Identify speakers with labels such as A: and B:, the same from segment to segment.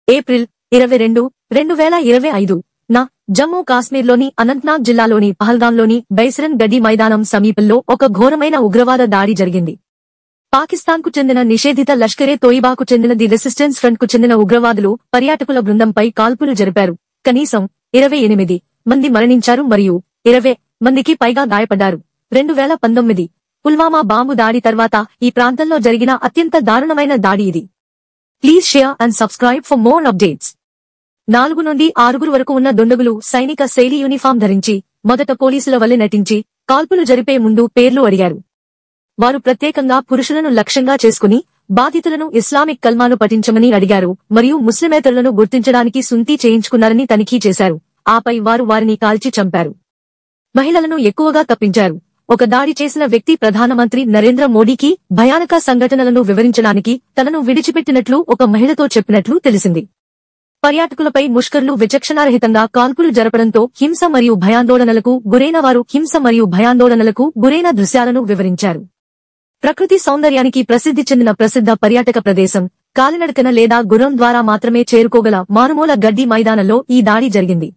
A: April 22, 2025 న జమ్మూ కాశ్మీర్లోని అనంత్నాగ్ జిల్లాలోని పహల్గాంలోని బైసరన్ గడ్డి మైదానం సమీపంలో ఒక ఘోరమైన ఉగ్రవాద దాడి జరిగింది. పాకిస్తాన్కు చెందిన నిషేధిత లష్కరే తోయిబాకు చెందిన ది రెసిస్టెన్స్ ఫ్రంట్ కు చెందిన ఉగ్రవాదులు పర్యాటకుల బృందంపై కాల్పులు జరిపారు. కనీసం 28 మంది మరణించారు మరియు 20 మందికి పైగా గాయపడ్డారు. 2019 పుల్వామా బాంబు దాడి తర్వాత ఈ ప్రాంతంలో జరిగిన అత్యంత దారుణమైన దాడి ఇది. Please share and subscribe for more updates. 4 నుండి 6 వరకు ఉన్న దుండగులు సైనిక శైలి యూనిఫామ్ ధరించి మొదట పోలీసుల వల్లే నటించి కాల్పులు జరిపే ముందు పేర్లు అడిగారు. వారు ప్రత్యేకంగా పురుషులను లక్ష్యంగా చేసుకుని బాధితులను ఇస్లామిక్ కల్మాను పఠించమని అడిగారు మరియు ముస్లిమేతరులను గుర్తించడానికి సుంతి చేయించుకున్నారని తనిఖీ చేశారు. ఆపై వారు వారిని కాల్చి చంపారు. మహిళలను ఎక్కువగా తప్పించారు. ఒక దాడి చేసిన వ్యక్తి ప్రధానమంత్రి నరేంద్ర మోడీకి భయానక సంఘటనలను వివరించడానికి తనను విడిచిపెట్టినట్లు ఒక మహిళతో చెప్పినట్లు తెలిసింది. పర్యాటకులపై ముష్కర్లు విచక్షణారహితంగా కాల్పులు జరపడంతో హింస మరియు భయాందోళనలకు గురైన వారు హింస మరియు భయాందోళనలకు గురైన దృశ్యాలను వివరించారు. ప్రకృతి సౌందర్యానికి ప్రసిద్ధి చెందిన ప్రసిద్ధ పర్యాటక ప్రదేశం కాలినడకన లేదా గుర్రం ద్వారా మాత్రమే చేరుకోగల మారుమూల గడ్డి మైదానంలో ఈ దాడి జరిగింది.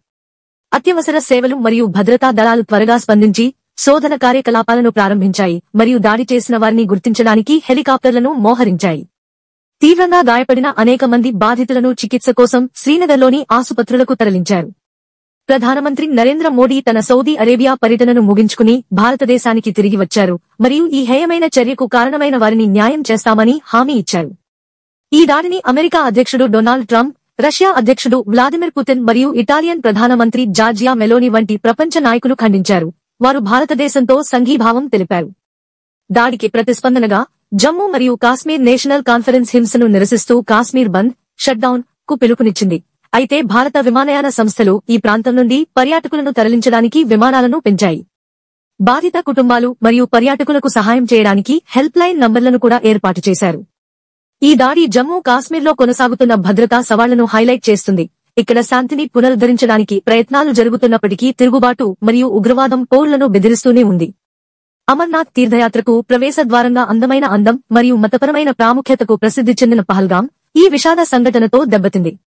A: అత్యవసర సేవలు మరియు భద్రతా దళాలు త్వరగా స్పందించి శోధన కార్యకలాపాలను ప్రారంభించాయి మరియు దాడి చేసిన వారిని గుర్తించడానికి హెలికాప్టర్లను మోహరించాయి. తీవ్రంగా గాయపడిన అనేక మంది బాధితులను చికిత్స కోసం శ్రీనగర్లోని ఆసుపత్రులకు తరలించారు. ప్రధానమంత్రి నరేంద్ర మోడీ తన సౌదీ అరేబియా పర్యటనను ముగించుకుని భారతదేశానికి తిరిగి వచ్చారు మరియు ఈ హేయమైన చర్యకు కారణమైన వారిని న్యాయం చేస్తామని హామీ ఇచ్చారు. ఈ దాడిని అమెరికా అధ్యక్షుడు డొనాల్డ్ ట్రంప్, రష్యా అధ్యక్షుడు వ్లాదిమిర్ పుతిన్ మరియు ఇటాలియన్ ప్రధానమంత్రి జార్జియా మెలోని వంటి ప్రపంచ నాయకులు ఖండించారు. వారు భారతదేశంతో సంఘీభావం తెలిపారు. దాడికి ప్రతిస్పందనగా జమ్మూ మరియు కాశ్మీర్ నేషనల్ కాన్ఫరెన్స్ హింసను నిరసిస్తూ కాశ్మీర్ బంద్, షట్డౌన్ కు పిలుపునిచ్చింది. అయితే భారత విమానయాన సంస్థలు ఈ ప్రాంతం నుండి పర్యాటకులను తరలించడానికి విమానాలను పెంచాయి. బాధిత కుటుంబాలు మరియు పర్యాటకులకు సహాయం చేయడానికి హెల్ప్ లైన్ నంబర్లను కూడా ఏర్పాటు చేశారు. ఈ దాడి జమ్మూ కాశ్మీర్లో కొనసాగుతున్న భద్రతా సవాళ్లను హైలైట్ చేస్తుంది. ఇక్కడ శాంతిని పునరుద్ధరించడానికి ప్రయత్నాలు జరుగుతున్నప్పటికీ తిరుగుబాటు మరియు ఉగ్రవాదం పౌరులను బెదిరిస్తూనే ఉంది. అమర్నాథ్ తీర్థయాత్రకు ప్రవేశ ద్వారంగా అందమైన అందం మరియు మతపరమైన ప్రాముఖ్యతకు ప్రసిద్ధి చెందిన పహల్గాం ఈ విషాద సంఘటనతో దెబ్బతింది.